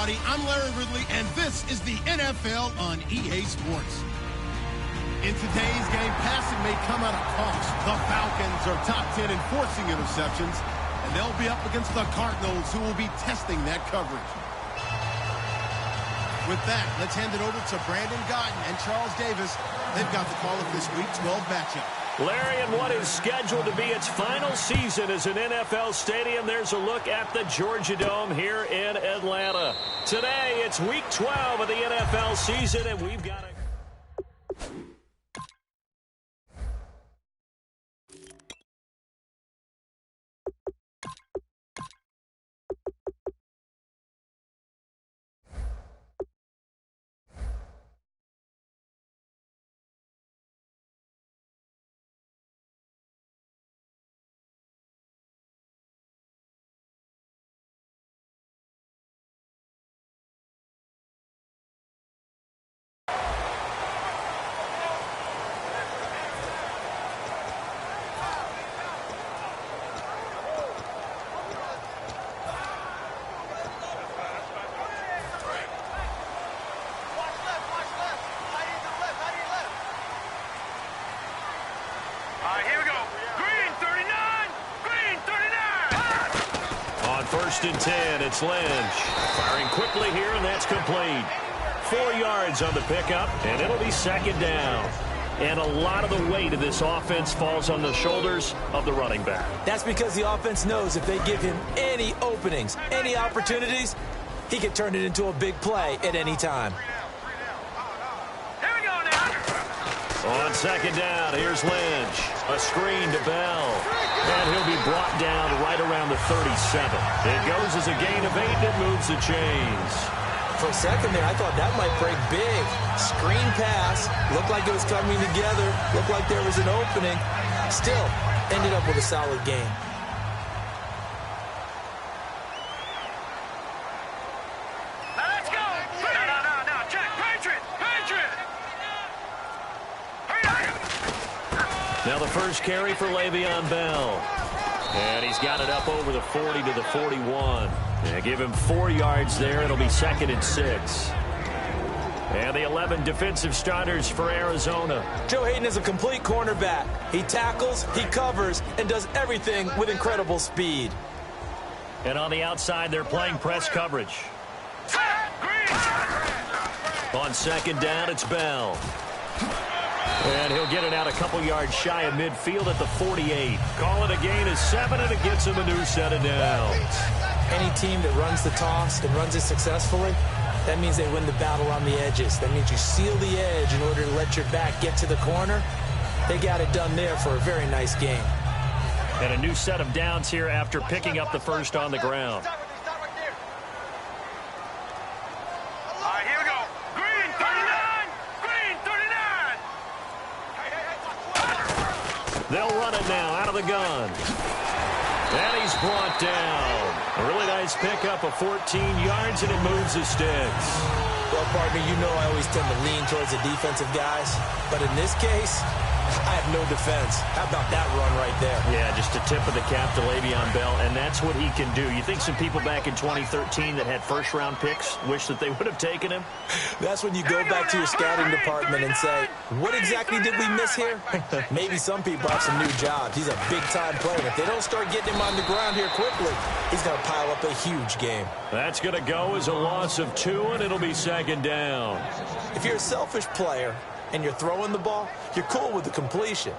everybody. I'm Larry Ridley, and this is the NFL on EA Sports. In today's game, passing may come at a cost. The Falcons are top 10 in forcing interceptions, and they'll be up against the Cardinals, who will be testing that coverage. With that, let's hand it over to Brandon Gotton and Charles Davis. They've got the call of this Week 12 matchup. Larry, in what is scheduled to be its final season as an NFL stadium, there's a look at the Georgia Dome here in Atlanta. Today, it's Week 12 of the NFL season, and we've got a... First and 10, it's Lynch. Firing quickly here, and that's complete. 4 yards on the pickup, and it'll be second down. And a lot of the weight of this offense falls on the shoulders of the running back. That's because the offense knows if they give him any openings, any opportunities, he can turn it into a big play at any time. Here we go now. On second down, here's Lynch. A screen to Bell. And he'll be brought down right around the 37. It goes as a gain of 8, and it moves the chains. For a second there, I thought that might break big. Screen pass. Looked like it was coming together. Looked like there was an opening. Still, ended up with a solid game. Let's go. No. Check. Patriot. Now the first carry for Le'Veon Bell. And he's got it up over the 40 to the 41. They give him 4 yards there. It'll be second and 6. And the 11 defensive starters for Arizona. Joe Hayden is a complete cornerback. He tackles, he covers, and does everything with incredible speed. And on the outside, they're playing press coverage. On second down, it's Bell. And he'll get it out a couple yards shy of midfield at the 48. Call it a gain of 7, and it gets him a new set of downs. Any team that runs the toss and runs it successfully, that means they win the battle on the edges. That means you seal the edge in order to let your back get to the corner. They got it done there for a very nice game. And a new set of downs here after picking up the first on the ground. They'll run it now out of the gun. And he's brought down. A really nice pickup of 14 yards, and it moves the sticks. Well, partner, you know I always tend to lean towards the defensive guys. But in this case, I have no defense. How about that run right there? Yeah, just a tip of the cap to Le'Veon Bell, and that's what he can do. You think some people back in 2013 that had first-round picks wish that they would have taken him? That's when you go back to your scouting department and say, what exactly did we miss here? Maybe some people have some new jobs. He's a big-time player. If they don't start getting him on the ground here quickly, he's going to pile up a huge game. That's going to go as a loss of 2, and it'll be second down. If you're a selfish player and you're throwing the ball, you're cool with the completion.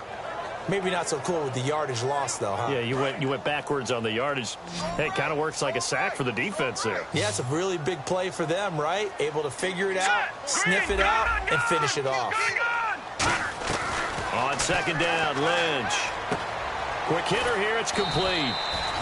Maybe not so cool with the yardage loss, though, huh? Yeah, you went backwards on the yardage. Hey, it kind of works like a sack for the defense there. Yeah, it's a really big play for them, right? Able to figure it out, sniff it out, and finish it off. On second down, Lynch. Quick hitter here, it's complete.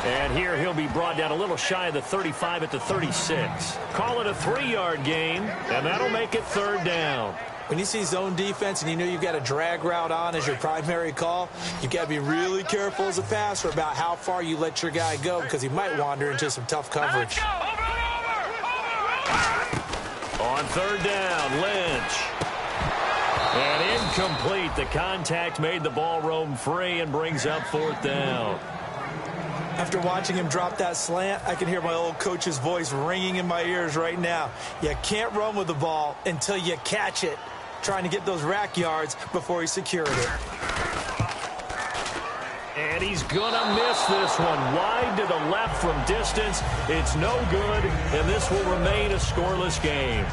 And here he'll be brought down a little shy of the 35 at the 36. Call it a 3-yard gain, and that'll make it third down. When you see zone defense and you know you've got a drag route on as your primary call, you've got to be really careful as a passer about how far you let your guy go because he might wander into some tough coverage. On third down, Lynch. And incomplete. The contact made the ball roam free and brings up fourth down. After watching him drop that slant, I can hear my old coach's voice ringing in my ears right now. You can't run with the ball until you catch it. Trying to get those rack yards before he secured it. And he's going to miss this one. Wide to the left from distance. It's no good, and this will remain a scoreless game.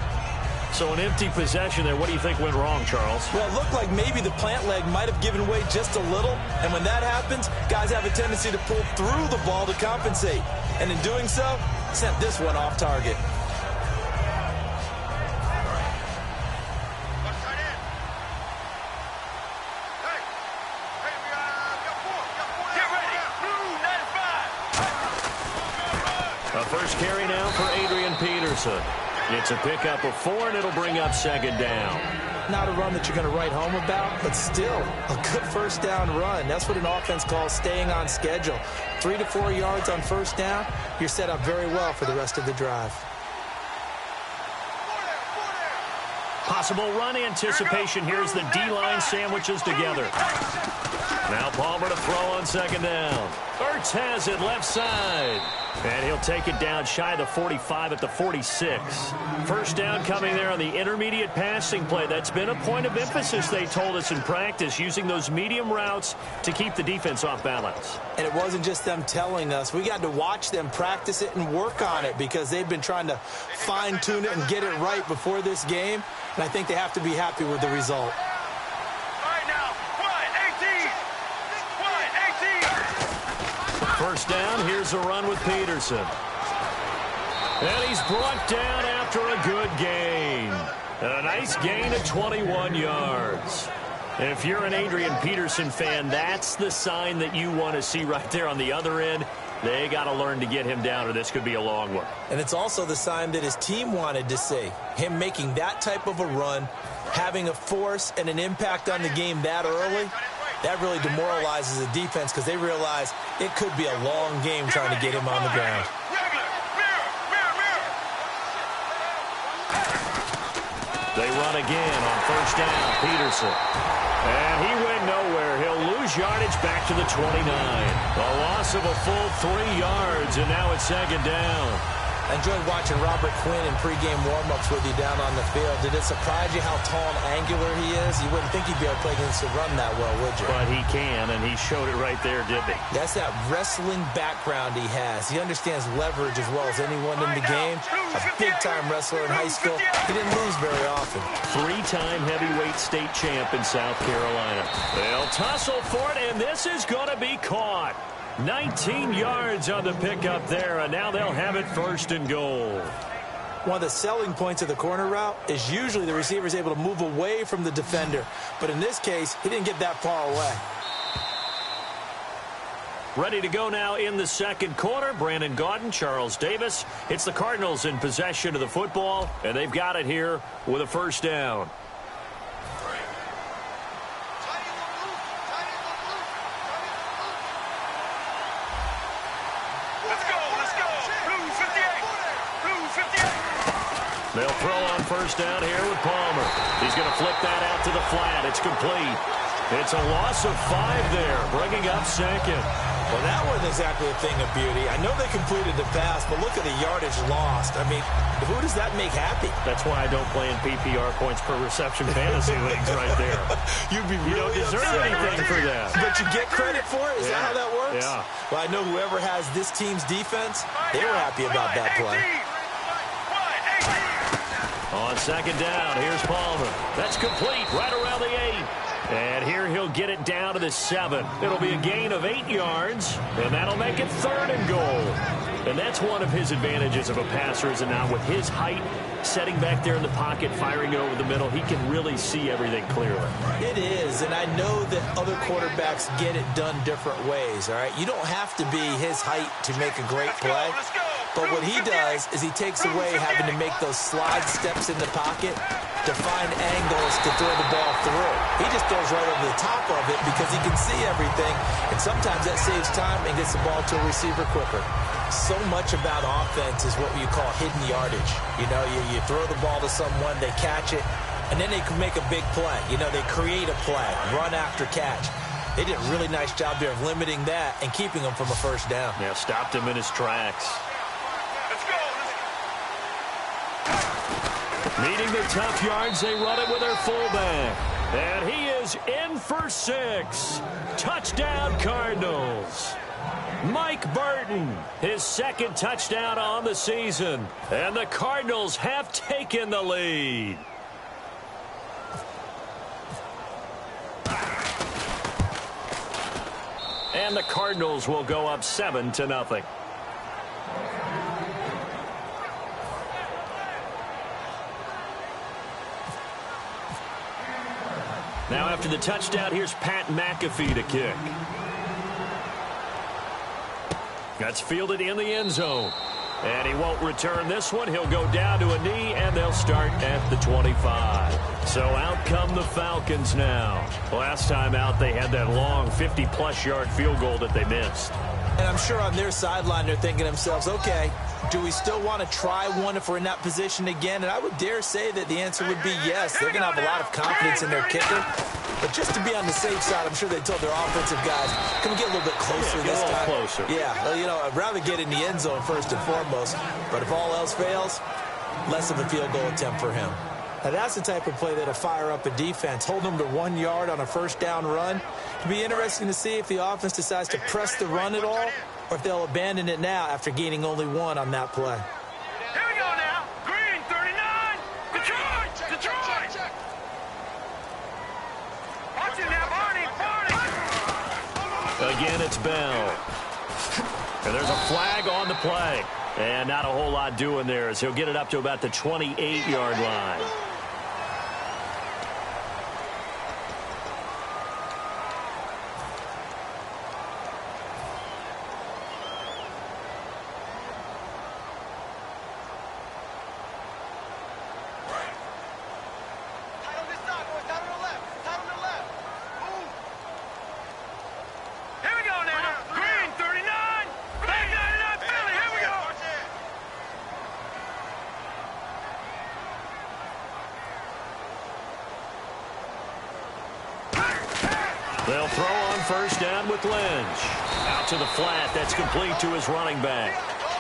So an empty possession there. What do you think went wrong, Charles? Well, it looked like maybe the plant leg might have given way just a little. And when that happens, guys have a tendency to pull through the ball to compensate. And in doing so, sent this one off target. A first carry now for Adrian Peterson. It's a pickup of 4, and it'll bring up second down. Not a run that you're going to write home about, but still a good first down run. That's what an offense calls staying on schedule. 3 to 4 yards on first down, you're set up very well for the rest of the drive. Possible run anticipation. Here's the D-line sandwiches together. Now Palmer to throw on second down. Ertz has it left side. And he'll take it down shy of the 45 at the 46. First down coming there on the intermediate passing play. That's been a point of emphasis, they told us in practice, using those medium routes to keep the defense off balance. And it wasn't just them telling us. We got to watch them practice it and work on it because they've been trying to fine-tune it and get it right before this game. And I think they have to be happy with the result. First down, here's a run with Peterson. And he's brought down after a good gain. A nice gain of 21 yards. If you're an Adrian Peterson fan, that's the sign that you want to see right there on the other end. They got to learn to get him down, or this could be a long one. And it's also the sign that his team wanted to see. Him making that type of a run, having a force and an impact on the game that early, that really demoralizes the defense because they realize it could be a long game trying to get him on the ground. They run again on first down, Peterson. And he went nowhere. He'll lose yardage back to the 29. A loss of a full 3 yards, and now it's second down. I enjoyed watching Robert Quinn in pregame warm-ups with you down on the field. Did it surprise you how tall and angular he is? You wouldn't think he'd be able to play against the run that well, would you? But he can, and he showed it right there, didn't he? That's that wrestling background he has. He understands leverage as well as anyone in the game. A big-time wrestler in high school. He didn't lose very often. 3-time heavyweight state champ in South Carolina. They'll tussle for it, and this is going to be caught. 19 yards on the pickup there, and now they'll have it first and goal. One of the selling points of the corner route is usually the receiver is able to move away from the defender. But in this case, he didn't get that far away. Ready to go now in the second quarter. Brandon Gaudin, Charles Davis. It's the Cardinals in possession of the football, and they've got it here with a first down. They'll throw on first down here with Palmer. He's going to flip that out to the flat. It's complete. It's a loss of 5 there, bringing up second. Well, that wasn't exactly a thing of beauty. I know they completed the pass, but look at the yardage lost. I mean, who does that make happy? That's why I don't play in PPR points per reception fantasy leagues right there. You'd be You don't deserve anything for that. But you get credit for it? Is that how that works? Yeah. Well, I know whoever has this team's defense, they were happy about that play. On second down, here's Palmer. That's complete right around the 8. And here he'll get it down to the 7. It'll be a gain of 8 yards, and that'll make it third and goal. And that's one of his advantages of a passer, is now with his height, setting back there in the pocket, firing it over the middle, he can really see everything clearly. It is, and I know that other quarterbacks get it done different ways, all right? You don't have to be his height to make a great play. But what he does is he takes away having to make those slide steps in the pocket to find angles to throw the ball through. He just throws right over the top of it because he can see everything, and sometimes that saves time and gets the ball to a receiver quicker. So much about offense is what you call hidden yardage. You know, you throw the ball to someone, they catch it, and then they can make a big play. You know, they create a play, run after catch. They did a really nice job there of limiting that and keeping him from a first down. Yeah, stopped him in his tracks. Let's go. Needing the tough yards, they run it with their fullback. And he is in for 6. Touchdown, Cardinals. Mike Burton, his second touchdown on the season. And the Cardinals have taken the lead. And the Cardinals will go up 7-0. Now after the touchdown, here's Pat McAfee to kick. That's fielded in the end zone. And he won't return this one. He'll go down to a knee, and they'll start at the 25. So out come the Falcons now. Last time out, they had that long 50-plus yard field goal that they missed. And I'm sure on their sideline they're thinking to themselves, okay, do we still want to try one if we're in that position again? And I would dare say that the answer would be yes. They're going to have a lot of confidence in their kicker. But just to be on the safe side, I'm sure they told their offensive guys, can we get a little bit closer this time? Closer. Yeah, well, you know, I'd rather get in the end zone first and foremost. But if all else fails, less of a field goal attempt for him. Now, that's the type of play that'll fire up a defense. Hold them to 1 yard on a first down run. It'll be interesting to see if the offense decides to press the run at all or if they'll abandon it now after gaining only 1 on that play. Here we go now. Green, 39. Detroit. Detroit. Watch it now, Barney. Barney. Again, it's Bell. And there's a flag on the play. And not a whole lot doing there as he'll get it up to about the 28-yard line. They'll throw on first down with Lynch. Out to the flat. That's complete to his running back.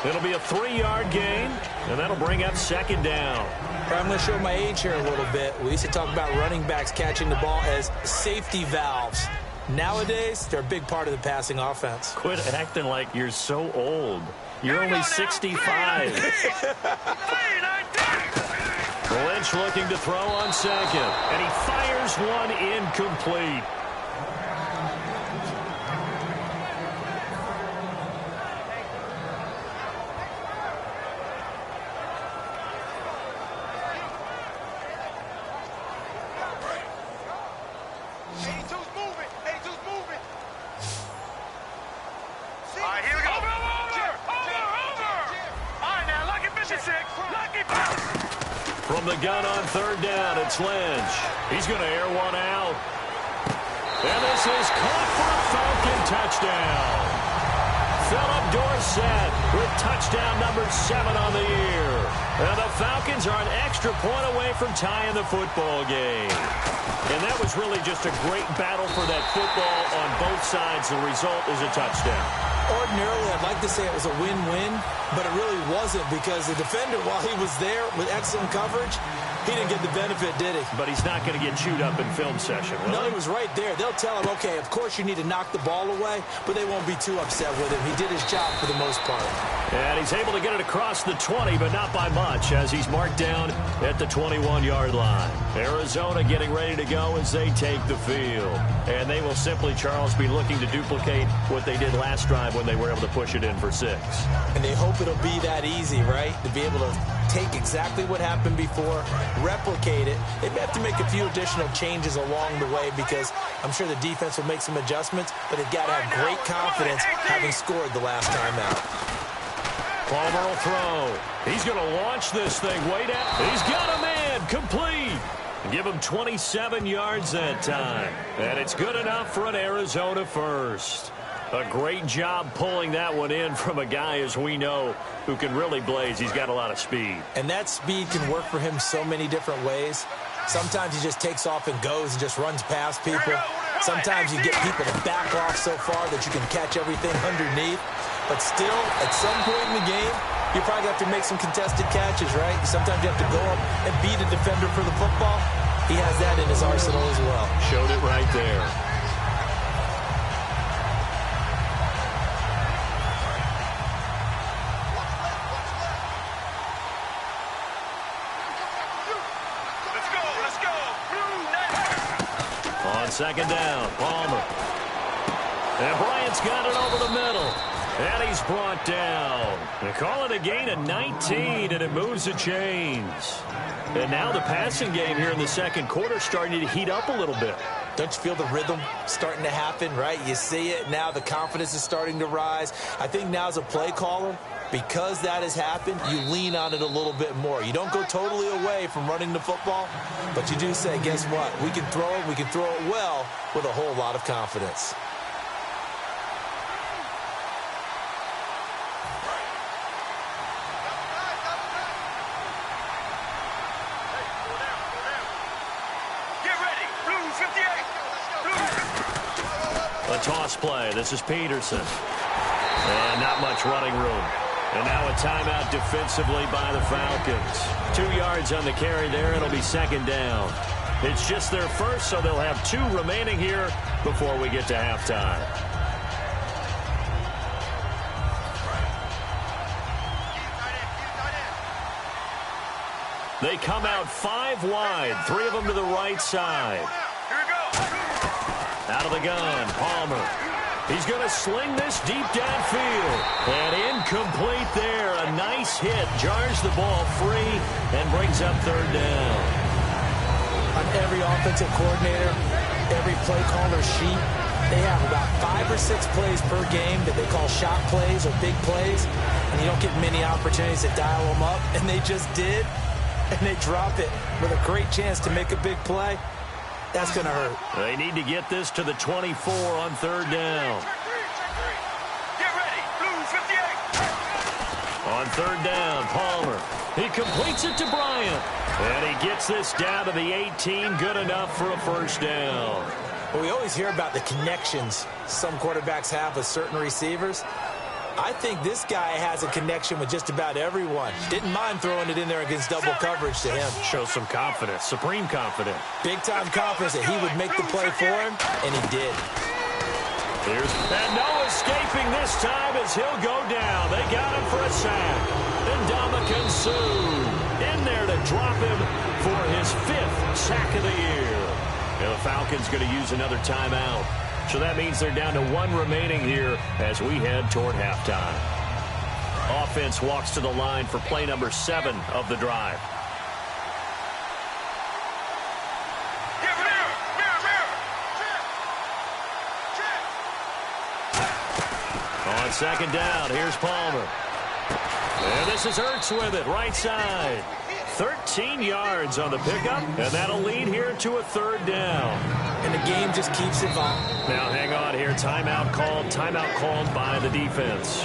It'll be a 3-yard gain, and that'll bring up second down. I'm going to show my age here a little bit. We used to talk about running backs catching the ball as safety valves. Nowadays, they're a big part of the passing offense. Quit acting like you're so old. You're only 65. Lynch looking to throw on second, and he fires one incomplete. From the gun on third down, it's Lynch. He's going to air one out. And this is caught for a Falcon touchdown. Philip Dorsett with touchdown number 7 on the year. And the Falcons are an extra point away from tying the football game. And that was really just a great battle for that football on both sides. The result is a touchdown. Ordinarily, I'd like to say it was a win-win, but it really wasn't because the defender, while he was there with excellent coverage, he didn't get the benefit, did he? But he's not going to get chewed up in film session, will No, he? he was right there. They'll tell him, okay, of course you need to knock the ball away, but they won't be too upset with him. He did his job for the most part. And he's able to get it across the 20, but not by much, as he's marked down at the 21-yard line. Arizona getting ready to go as they take the field. And they will simply, Charles, be looking to duplicate what they did last drive when they were able to push it in for 6. And they hope it'll be that easy, right? To be able to take exactly what happened before, replicate it. They may have to make a few additional changes along the way because I'm sure the defense will make some adjustments, but they've got to have great confidence having scored the last time out. Palmer will throw. He's going to launch this thing way down. He's got a man complete. Give him 27 yards that time. And it's good enough for an Arizona first. A great job pulling that one in from a guy, as we know, who can really blaze. He's got a lot of speed. And that speed can work for him so many different ways. Sometimes he just takes off and goes and just runs past people. Sometimes you get people to back off so far that you can catch everything underneath. But still, at some point in the game, you probably have to make some contested catches, right? Sometimes you have to go up and beat a defender for the football. He has that in his arsenal as well. Showed it right there. Let's go. On second down, Palmer. And Bryant's got it over the middle. And he's brought down. They call it a gain of 19, and it moves the chains. And now the passing game here in the second quarter starting to heat up a little bit. Don't you feel the rhythm starting to happen, right? You see it now. The confidence is starting to rise. I think now as a play caller, because that has happened, you lean on it a little bit more. You don't go totally away from running the football, but you do say, guess what? We can throw it. We can throw it well with a whole lot of confidence. A toss play. This is Peterson. And not much running room. And now a timeout defensively by the Falcons. 2 yards on the carry there. It'll be second down. It's just their first, so they'll have 2 remaining here before we get to halftime. They come out 5 wide. 3 of them to the right side. Out of the gun, Palmer. He's going to sling this deep downfield. And incomplete there. A nice hit. Jars the ball free and brings up third down. On every offensive coordinator, every play caller sheet, they have about 5 or 6 plays per game that they call shot plays or big plays. And you don't get many opportunities to dial them up. And they just did. And they drop it with a great chance to make a big play. That's going to hurt. They need to get this to the 24 on third down. Get ready. Blue 58. On third down, Palmer. He completes it to Bryant. And he gets this down to the 18. Good enough for a first down. Well, we always hear about the connections some quarterbacks have with certain receivers. I think this guy has a connection with just about everyone. Didn't mind throwing it in there against double coverage to him. Shows some confidence, supreme confidence. Big-time confidence that he would make the play for him, and he did. And no escaping this time as he'll go down. They got him for a sack. And Ndamukong Suh in there to drop him for his 5th sack of the year. And the Falcons going to use another timeout. So that means they're down to 1 remaining here as we head toward halftime. Offense walks to the line for play number 7 of the drive. On second down, here's Palmer. And this is Ertz with it, right side. 13 yards on the pickup, and that'll lead here to a third down. And the game just keeps evolving. Now, hang on here. Timeout called by the defense.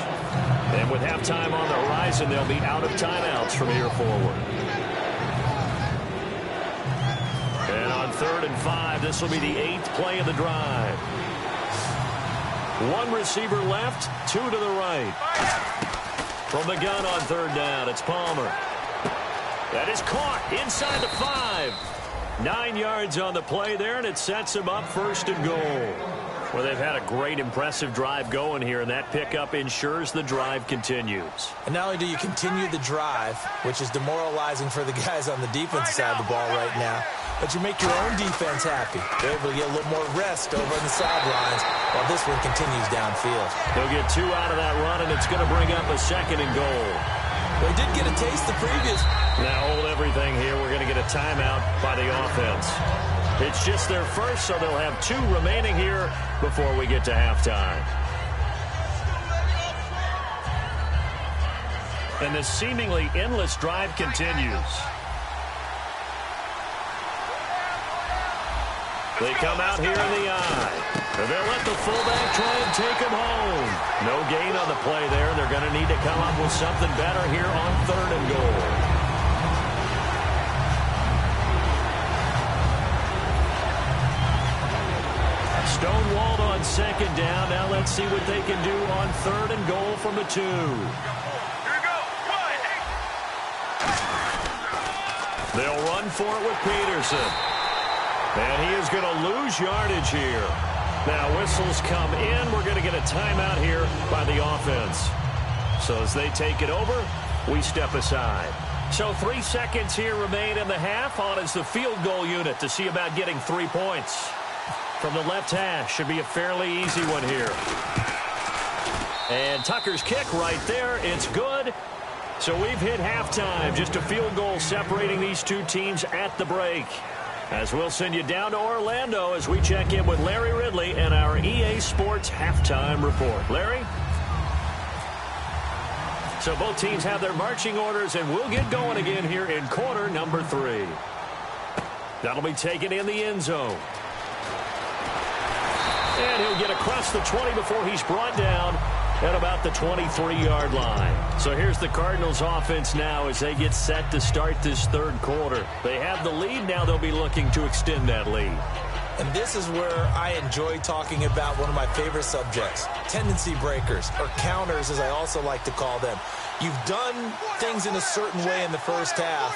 And with halftime on the horizon, they'll be out of timeouts from here forward. And on 3rd and 5, this will be the 8th play of the drive. 1 receiver left, 2 to the right. From the gun on third down, it's Palmer. That is caught inside the 5. 9 yards on the play there, and it sets him up 1st and goal. Well, they've had a great, impressive drive going here, and that pickup ensures the drive continues. And not only do you continue the drive, which is demoralizing for the guys on the defensive side of the ball right now, but you make your own defense happy. They're able to get a little more rest over on the sidelines while this one continues downfield. They'll get 2 out of that run, and it's going to bring up a 2nd and goal. They did get a taste the previous. Now hold everything here. We're going to get a timeout by the offense. It's just their first, so they'll have 2 remaining here before we get to halftime. And the seemingly endless drive continues. They come out here in the eye. They'll let the fullback try and take him home. No gain on the play there. They're going to need to come up with something better here on 3rd and goal. Stonewalled on second down. Now let's see what they can do on third and goal from the 2. Here we go. They'll run for it with Peterson. And he is going to lose yardage here. Now whistles come in. We're going to get a timeout here by the offense. So as they take it over, we step aside. So 3 seconds here remain in the half. On is the field goal unit to see about getting 3 points. From the left hash, should be a fairly easy one here. And Tucker's kick right there. It's good. So we've hit halftime. Just a field goal separating these two teams at the break. As we'll send you down to Orlando as we check in with Larry Ridley and our EA Sports halftime report. Larry? So both teams have their marching orders, and we'll get going again here in quarter number 3. That'll be taken in the end zone. And he'll get across the 20 before he's brought down at about the 23-yard line. So here's the Cardinals offense now as they get set to start this third quarter. They have the lead. Now they'll be looking to extend that lead. And this is where I enjoy talking about one of my favorite subjects, tendency breakers, or counters as I also like to call them. You've done things in a certain way in the first half,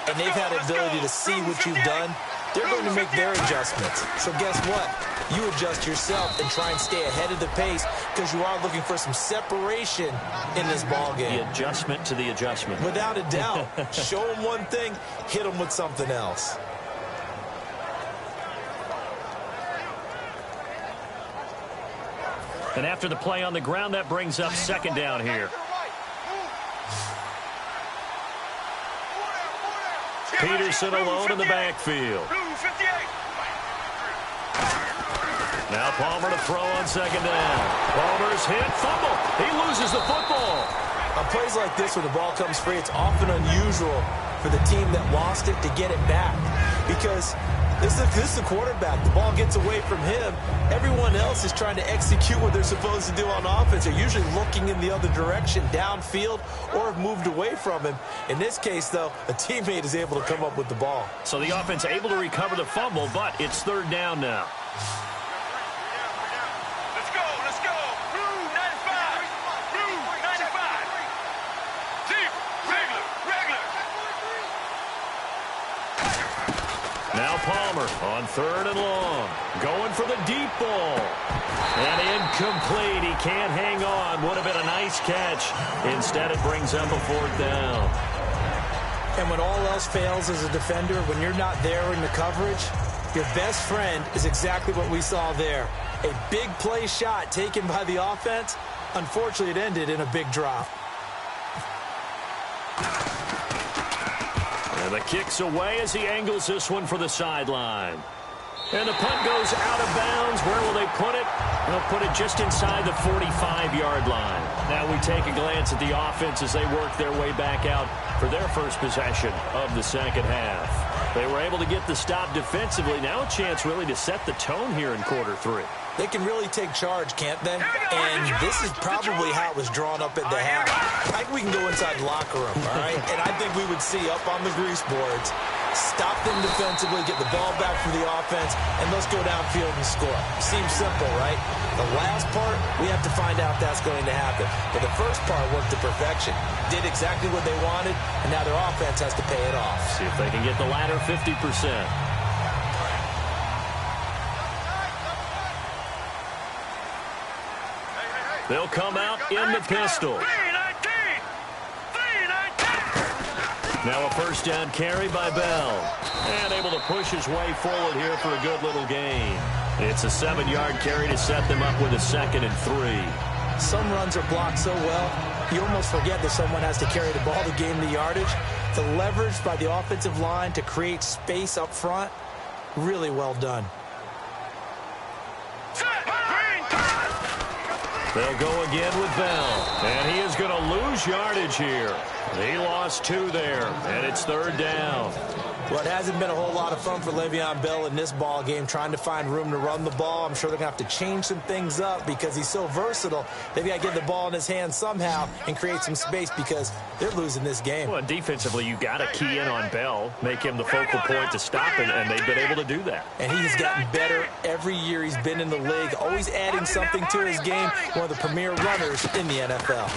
and they've had the ability to see what you've done. They're going to make their adjustments. So guess what? You adjust yourself and try and stay ahead of the pace because you are looking for some separation in this ball game. The adjustment to the adjustment. Without a doubt. Show them one thing, hit them with something else. And after the play on the ground, that brings up second down here. Peterson alone in the backfield. Now Palmer to throw on second down. Palmer's hit, fumble. He loses the football. On plays like this where the ball comes free, it's often unusual for the team that lost it to get it back. Because this is the quarterback. The ball gets away from him. Everyone else is trying to execute what they're supposed to do on offense. They're usually looking in the other direction, downfield, or have moved away from him. In this case, though, a teammate is able to come up with the ball. So the offense able to recover the fumble, but it's third down now. Let's go. Blue 95. Blue 95. Deep. Regular. Now Palmer on third and long. Going for the deep ball. And incomplete. He can't hang on. Would have been a nice catch. Instead, it brings up a fourth down. And when all else fails as a defender, when you're not there in the coverage, your best friend is exactly what we saw there. A big play shot taken by the offense. Unfortunately, it ended in a big drop. And the kick's away as he angles this one for the sideline. And the punt goes out of bounds. Where will they put it? They'll put it just inside the 45-yard line. Now we take a glance at the offense as they work their way back out for their first possession of the second half. They were able to get the stop defensively. Now a chance really to set the tone here in quarter 3. They can really take charge, can't they? And this is probably how it was drawn up at the half. I think we can go inside the locker room, all right? And I think we would see up on the grease boards, stop them defensively, get the ball back for the offense, and let's go downfield and score. Seems simple, right? The last part, we have to find out if that's going to happen. But the first part worked to perfection. Did exactly what they wanted, and now their offense has to pay it off. See if they can get the latter 50%. They'll come out in the pistol. Now a first down carry by Bell. And able to push his way forward here for a good little gain. It's a 7-yard carry to set them up with a 2nd and 3. Some runs are blocked so well, you almost forget that someone has to carry the ball to gain the yardage. The leverage by the offensive line to create space up front, really well done. They'll go again with Bell. And he is going to lose yardage here. He lost 2 there, and it's third down. Well, it hasn't been a whole lot of fun for Le'Veon Bell in this ball game, trying to find room to run the ball. I'm sure they're going to have to change some things up because he's so versatile. They've got to get the ball in his hands somehow and create some space because they're losing this game. Well, defensively, you got to key in on Bell, make him the focal point to stop it, and they've been able to do that. And he has gotten better every year he's been in the league, always adding something to his game, one of the premier runners in the NFL.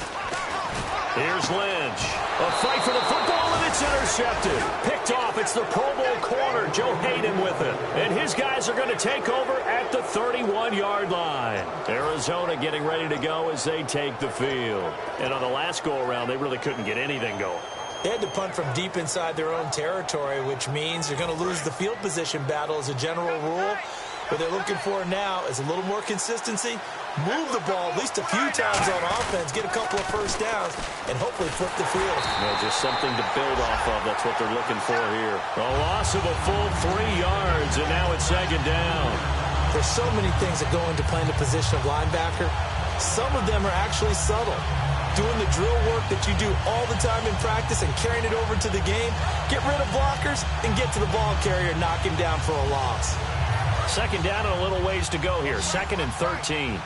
Here's Lynch. A fight for the football, and it's intercepted. Picked off. It's the Pro Bowl corner, Joe Hayden, with it. And his guys are going to take over at the 31-yard line. Arizona getting ready to go as they take the field. And on the last go-around, they really couldn't get anything going. They had to punt from deep inside their own territory, which means they're going to lose the field position battle as a general rule. What they're looking for now is a little more consistency, move the ball at least a few times on offense, get a couple of first downs, and hopefully flip the field. No, just something to build off of. That's what they're looking for here. A loss of a full 3 yards, and now it's second down. There's so many things that go into playing the position of linebacker. Some of them are actually subtle. Doing the drill work that you do all the time in practice and carrying it over to the game. Get rid of blockers and get to the ball carrier, knock him down for a loss. Second down and a little ways to go here. 2nd and 13.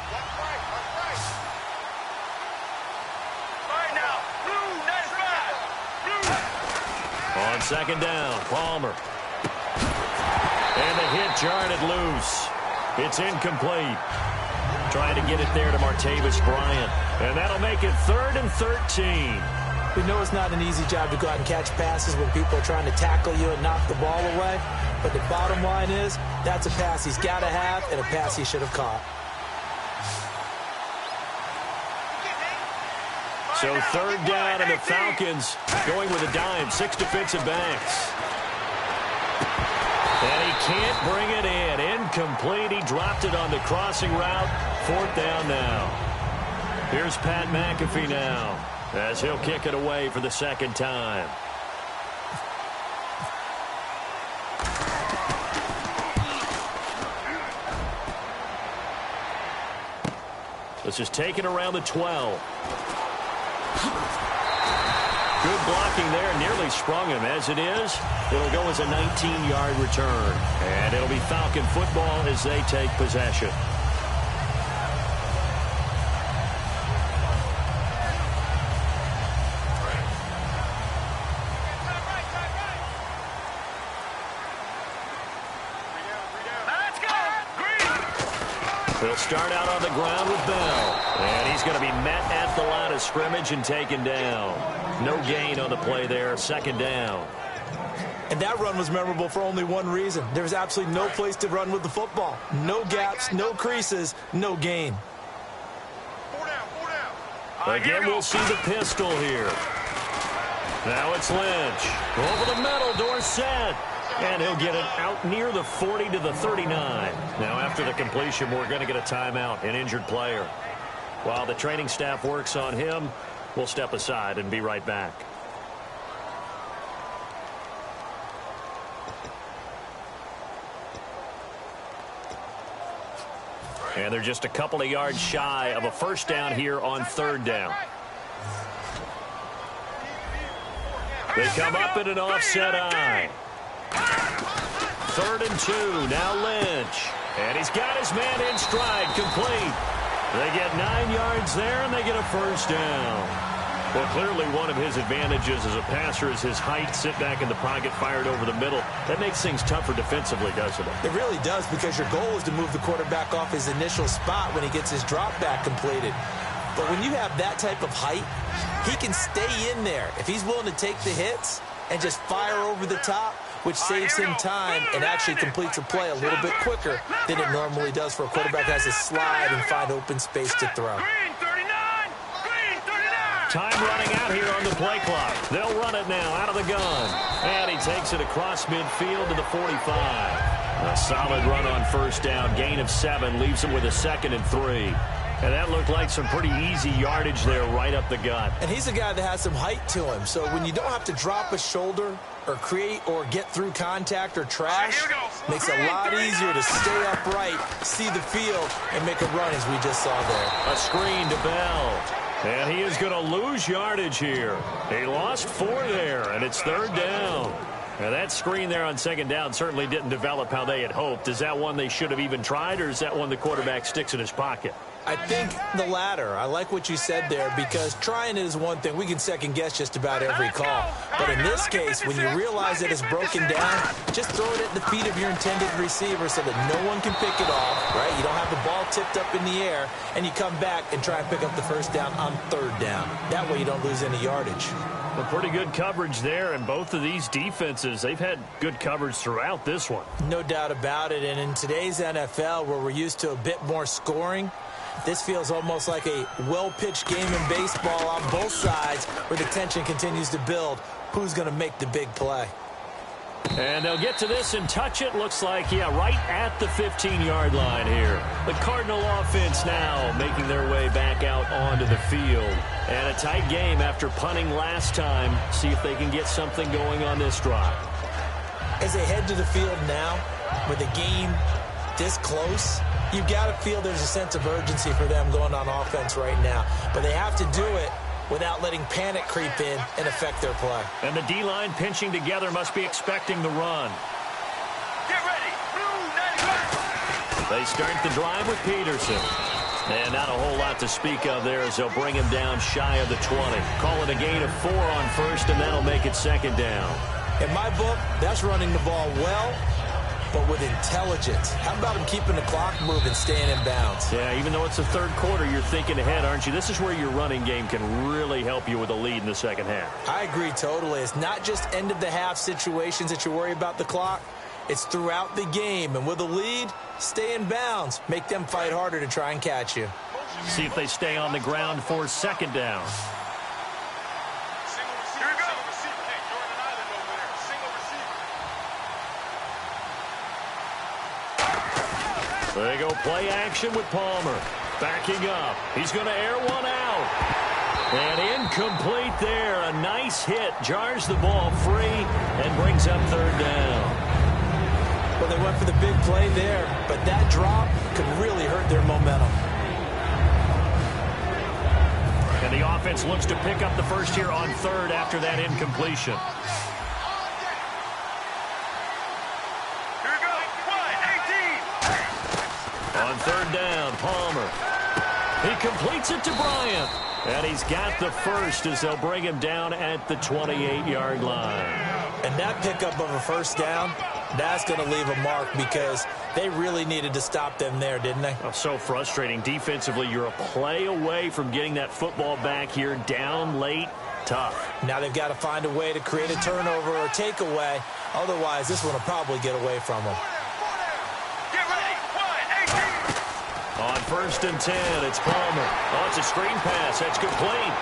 On second down, Palmer. And the hit jarred it loose. It's incomplete. Trying to get it there to Martavis Bryant. And that'll make it 3rd and 13. We know it's not an easy job to go out and catch passes when people are trying to tackle you and knock the ball away. But the bottom line is, that's a pass he's got to have and a pass he should have caught. So 3rd down, and the Falcons going with a dime. 6 defensive backs. And he can't bring it in. Incomplete. He dropped it on the crossing route. 4th down now. Here's Pat McAfee now as he'll kick it away for the 2nd time. This is taken around the 12. Good blocking there. Nearly sprung him. As it is, it'll go as a 19-yard return. And it'll be Falcon football as they take possession. He'll start out on the ground with Bell. And he's going to be met at the line of scrimmage and taken down. No gain on the play there. 2nd down. And that run was memorable for only one reason. There was absolutely no place to run with the football. No gaps, no creases, no gain. Again, we'll see the pistol here. Now it's Lynch. Over the middle, Dorsett. And he'll get it out near the 40 to the 39. Now, after the completion, we're going to get a timeout, an injured player. While the training staff works on him, we'll step aside and be right back. And they're just a couple of yards shy of a first down here on 3rd down. They come up in an offset eye. 3rd and 2. Now Lynch. And he's got his man in stride. Complete. They get 9 yards there, and they get a first down. Well, clearly one of his advantages as a passer is his height. Sit back in the pocket, fired over the middle. That makes things tougher defensively, doesn't it? It really does, because your goal is to move the quarterback off his initial spot when he gets his drop back completed. But when you have that type of height, he can stay in there. If he's willing to take the hits and just fire over the top, which saves him time and actually completes a play a little bit quicker than it normally does for a quarterback who has to slide and find open space to throw. Time running out here on the play clock. They'll run it now out of the gun. And he takes it across midfield to the 45. A solid run on first down. Gain of 7 leaves him with a 2nd and 3. And that looked like some pretty easy yardage there right up the gut. And he's a guy that has some height to him. So when you don't have to drop a shoulder or create or get through contact or trash, makes it a lot easier to stay upright, see the field, and make a run as we just saw there. A screen to Bell. And he is going to lose yardage here. He lost 4 there, and it's 3rd down. Now that screen there on second down certainly didn't develop how they had hoped. Is that one they should have even tried, or is that one the quarterback sticks in his pocket? I think the latter. I like what you said there, because trying it is one thing. We can second-guess just about every call. But in this case, when you realize that it's broken down, just throw it at the feet of your intended receiver so that no one can pick it off, right? You don't have the ball tipped up in the air, and you come back and try and pick up the first down on third down. That way you don't lose any yardage. Well, pretty good coverage there, and both of these defenses, they've had good coverage throughout this one. No doubt about it, and in today's NFL, where we're used to a bit more scoring, this feels almost like a well-pitched game in baseball on both sides, where the tension continues to build. Who's going to make the big play? And they'll get to this and touch it. Looks like, yeah, right at the 15-yard line here. The Cardinal offense now making their way back out onto the field. And a tight game after punting last time. See if they can get something going on this drive. As they head to the field now, with the game this close, you've got to feel there's a sense of urgency for them going on offense right now. But they have to do it without letting panic creep in and affect their play. And the D-line pinching together must be expecting the run. Get ready. Blue 95. They start the drive with Peterson. And not a whole lot to speak of there as they'll bring him down shy of the 20. Call it a gain of 4 on first, and that'll make it second down. In my book, that's running the ball well, but with intelligence. How about him keeping the clock moving, staying in bounds? Yeah, even though it's the third quarter, you're thinking ahead, aren't you? This is where your running game can really help you with a lead in the second half. I agree totally. It's not just end-of-the-half situations that you worry about the clock. It's throughout the game. And with a lead, stay in bounds. Make them fight harder to try and catch you. See if they stay on the ground for second down. They go play action with Palmer. Backing up. He's going to air one out. And incomplete there. A nice hit. Jars the ball free and brings up third down. Well, they went for the big play there, but that drop could really hurt their momentum. And the offense looks to pick up the first here on third after that incompletion. On third down, Palmer. He completes it to Bryant. And he's got the first as they'll bring him down at the 28-yard line. And that pickup of a first down, that's going to leave a mark because they really needed to stop them there, didn't they? Oh, so frustrating. Defensively, you're a play away from getting that football back here down late. Tough. Now they've got to find a way to create a turnover or takeaway. Otherwise, this one will probably get away from them. On first and 10, it's Palmer. Oh, it's a screen pass. That's complete.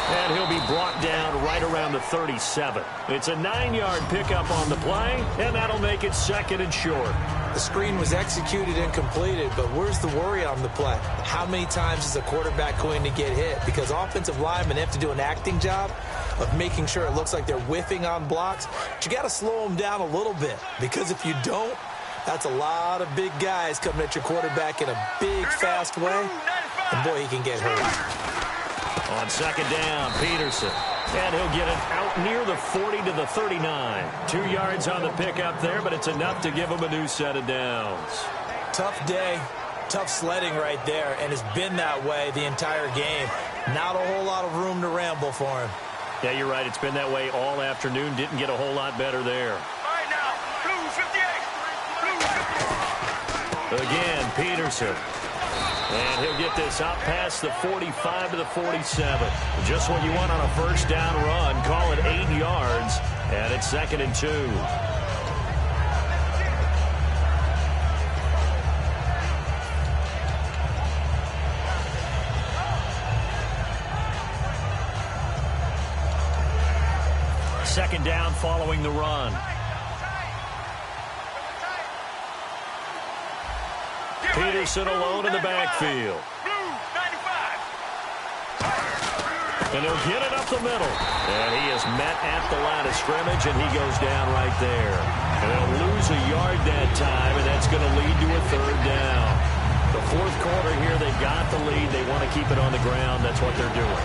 And he'll be brought down right around the 37. It's a 9-yard pickup on the play, and that'll make it second and short. The screen was executed and completed, but where's the worry on the play? How many times is a quarterback going to get hit? Because offensive linemen have to do an acting job of making sure it looks like they're whiffing on blocks. But you got to slow them down a little bit, because if you don't, that's a lot of big guys coming at your quarterback in a big, fast way. And, boy, he can get hurt. On second down, Peterson. And he'll get it out near the 40 to the 39. 2 yards on the pickup there, but it's enough to give him a new set of downs. Tough day, tough sledding right there, and it's been that way the entire game. Not a whole lot of room to ramble for him. Yeah, you're right. It's been that way all afternoon. Didn't get a whole lot better there. All right, now, blue 58. Again, Peterson. And he'll get this out past the 45 to the 47. Just what you want on a first down run. Call it 8 yards. And it's second and 2. Second down following the run. Peterson alone in the backfield. And he'll get it up the middle. And he is met at the line of scrimmage, and he goes down right there. And they'll lose a yard that time, and that's going to lead to a third down. The fourth quarter here, they got the lead. They want to keep it on the ground. That's what they're doing.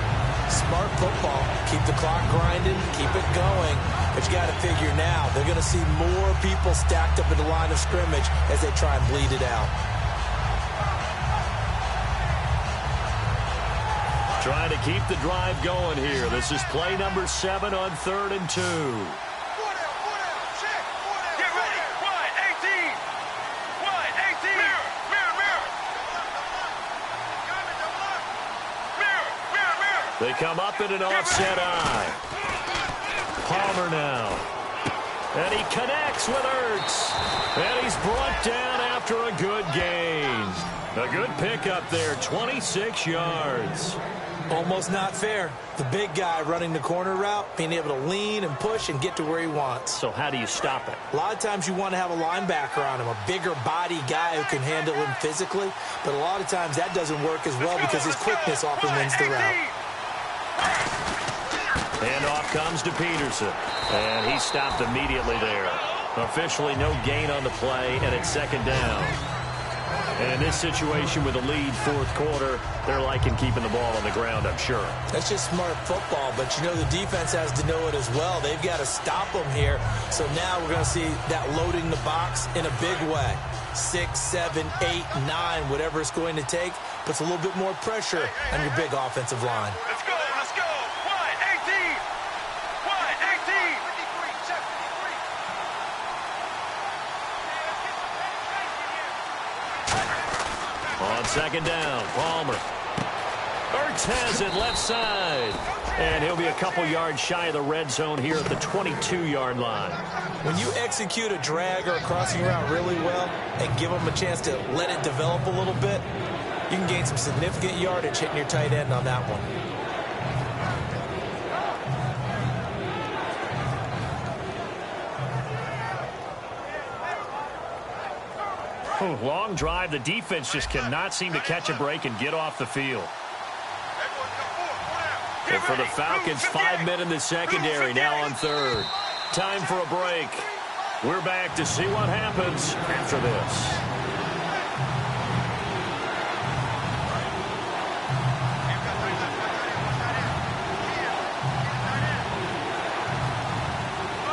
smart football. Keep the clock grinding, keep it going. But you got to figure now, they're going to see more people stacked up at the line of scrimmage as they try and bleed it out. Trying to keep the drive going here. This is play number 7 on 3rd and 2. Get ready. Wide, 18. Wide, 18. Mirror, mirror, mirror. Mirror, mirror, mirror. They come up in an offset eye. Palmer now. And he connects with Ertz. And he's brought down after a good gain. A good pickup there, 26 yards. Almost not fair. The big guy running the corner route, being able to lean and push and get to where he wants. So how do you stop it? A lot of times you want to have a linebacker on him, a bigger body guy who can handle him physically. But a lot of times that doesn't work as well because his quickness often wins the route. And off comes to Peterson. And he stopped immediately there. Officially no gain on the play, and it's 2nd down. And in this situation with a lead 4th quarter, they're liking keeping the ball on the ground, I'm sure. That's just smart football, but you know the defense has to know it as well. They've got to stop them here. So now we're going to see that loading the box in a big way. 6, 7, 8, 9, whatever it's going to take, puts a little bit more pressure on your big offensive line. Let's go, let's go. Wide, 18. Wide, 18. On 2nd down, Palmer. Ertz has it left side. And he'll be a couple yards shy of the red zone here at the 22-yard line. When you execute a drag or a crossing route really well and give them a chance to let it develop a little bit, you can gain some significant yardage hitting your tight end on that one. Long drive. The defense just cannot seem to catch a break and get off the field. And for the Falcons, 5 men in the secondary now on 3rd. Time for a break. We're back to see what happens after this.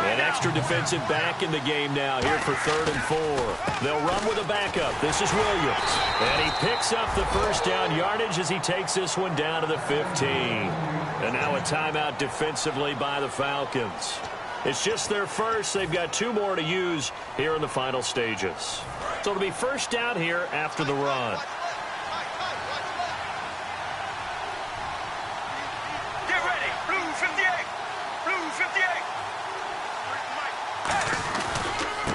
An extra defensive back in the game now here for 3rd and 4. They'll run with a backup. This is Williams. And he picks up the 1st down yardage as he takes this one down to the 15. And now a timeout defensively by the Falcons. It's just their first. They've got 2 more to use here in the final stages. So it'll be 1st down here after the run. Get ready. Blue 58. Blue 58.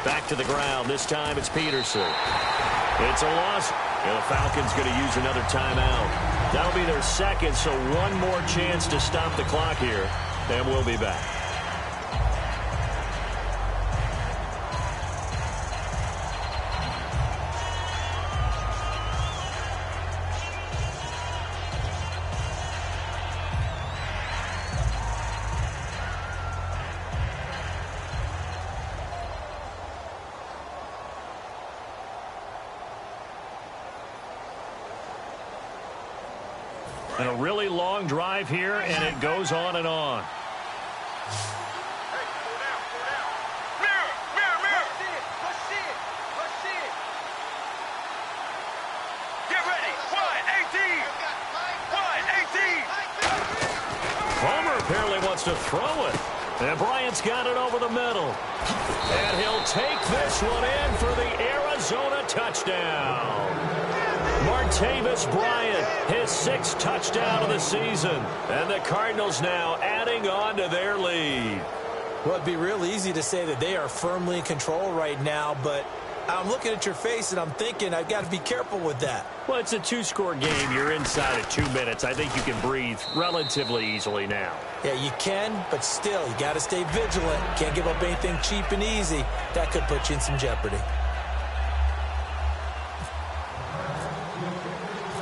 Back to the ground. This time it's Peterson. It's a loss. And the Falcons going to use another timeout. That'll be their 2nd, so 1 more chance to stop the clock here. And we'll be back. And a really long drive here, and it goes on and on. Mirror, mirror, mirror. Get ready. Wide, 18. Wide, 18. Palmer apparently wants to throw it. And Bryant's got it over the middle. And he'll take this one in for the Arizona touchdown. Martavis Bryant, his 6th touchdown of the season. And the Cardinals now adding on to their lead. Well, it'd be real easy to say that they are firmly in control right now, but I'm looking at your face and I'm thinking I've got to be careful with that. Well, it's a 2-score game. You're inside of 2 minutes. I think you can breathe relatively easily now. Yeah, you can, but still, you got to stay vigilant. Can't give up anything cheap and easy. That could put you in some jeopardy.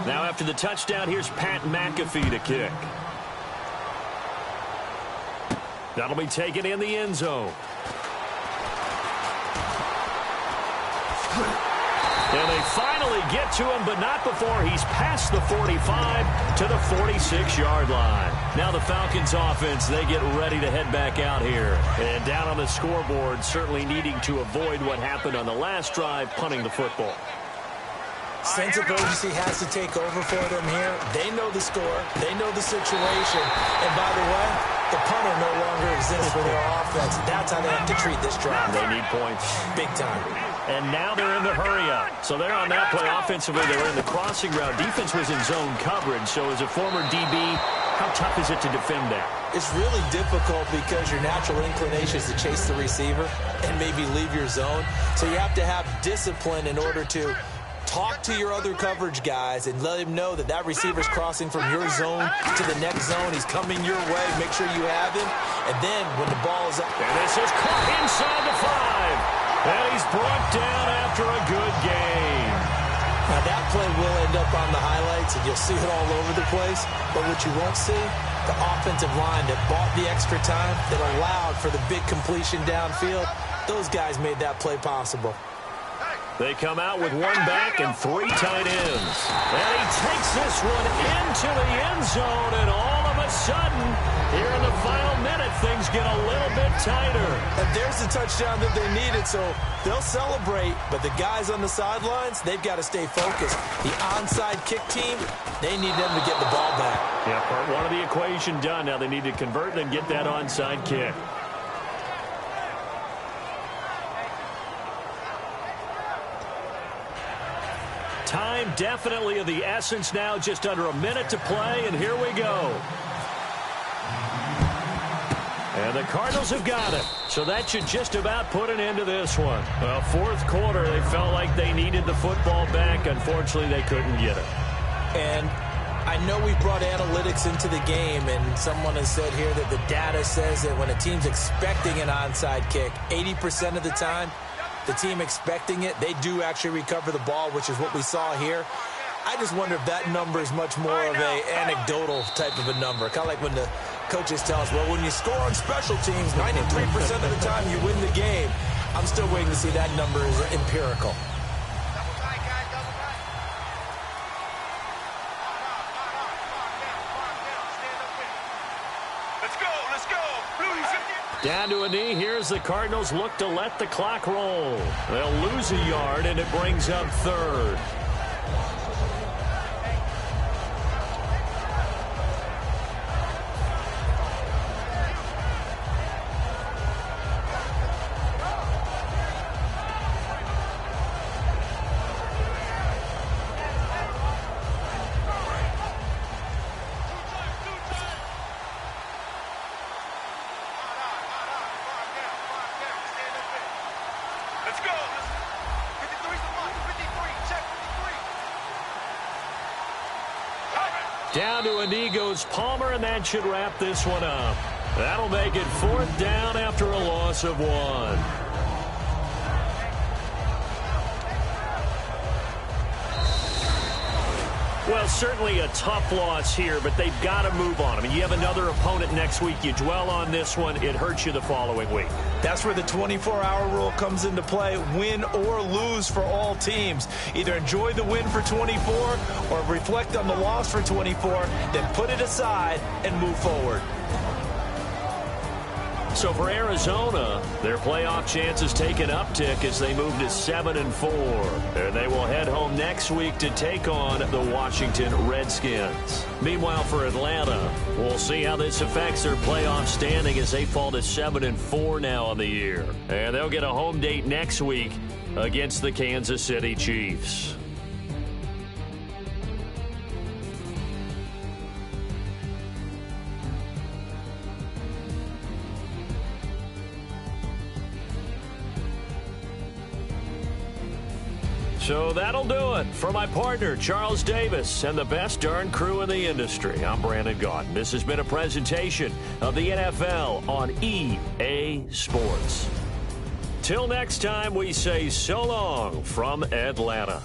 Now after the touchdown, here's Pat McAfee to kick. That'll be taken in the end zone. And they finally get to him, but not before he's past the 45 to the 46-yard line. Now the Falcons offense, they get ready to head back out here. And down on the scoreboard, certainly needing to avoid what happened on the last drive, punting the football. Sense of urgency has to take over for them here. They know the score. They know the situation. And by the way, the punter no longer exists for their offense. That's how they have to treat this drive. They need points. Big time. And now they're in the hurry-up. So they're on that play offensively. They were in the crossing route. Defense was in zone coverage. So as a former DB, how tough is it to defend that? It's really difficult because your natural inclination is to chase the receiver and maybe leave your zone. So you have to have discipline in order to talk to your other coverage guys and let him know that that receiver's crossing from your zone to the next zone. He's coming your way. Make sure you have him. And then when the ball is up. And this is caught inside the 5. And he's brought down after a good game. Now that play will end up on the highlights, and you'll see it all over the place. But what you won't see, the offensive line that bought the extra time, that allowed for the big completion downfield, those guys made that play possible. They come out with one back and 3 tight ends. And he takes this one into the end zone, and all of a sudden, here in the final minute, things get a little bit tighter. And there's the touchdown that they needed, so they'll celebrate. But the guys on the sidelines, they've got to stay focused. The onside kick team, they need them to get the ball back. Yeah, part one of the equation done. Now they need to convert and get that onside kick. Time definitely of the essence now, just under a minute to play, and here we go. And the Cardinals have got it, so that should just about put an end to this one. Well, fourth quarter, they felt like they needed the football back. Unfortunately, they couldn't get it. And I know we brought analytics into the game, and someone has said here that the data says that when a team's expecting an onside kick, 80% of the time, the team expecting it, they do actually recover the ball, which is what we saw here. I just wonder if that number is much more of a anecdotal type of a number. Kind of like when the coaches tell us, well, when you score on special teams, 93% of the time you win the game. I'm still waiting to see that number is empirical. Down to a knee. Here's the Cardinals look to let the clock roll. They'll lose a yard, and it brings up third. Down to a knee goes Palmer, and that should wrap this one up. That'll make it 4th down after a loss of 1. Well, certainly a tough loss here, but they've got to move on. I mean, you have another opponent next week. You dwell on this one, it hurts you the following week. That's where the 24-hour rule comes into play. Win or lose for all teams. Either enjoy the win for 24 or reflect on the loss for 24, then put it aside and move forward. So for Arizona, their playoff chances take an uptick as they move to 7-4. And they will head home next week to take on the Washington Redskins. Meanwhile, for Atlanta, we'll see how this affects their playoff standing as they fall to 7-4 now on the year. And they'll get a home date next week against the Kansas City Chiefs. So that'll do it. For my partner, Charles Davis, and the best darn crew in the industry, I'm Brandon Gaudin. This has been a presentation of the NFL on EA Sports. Till next time, we say so long from Atlanta.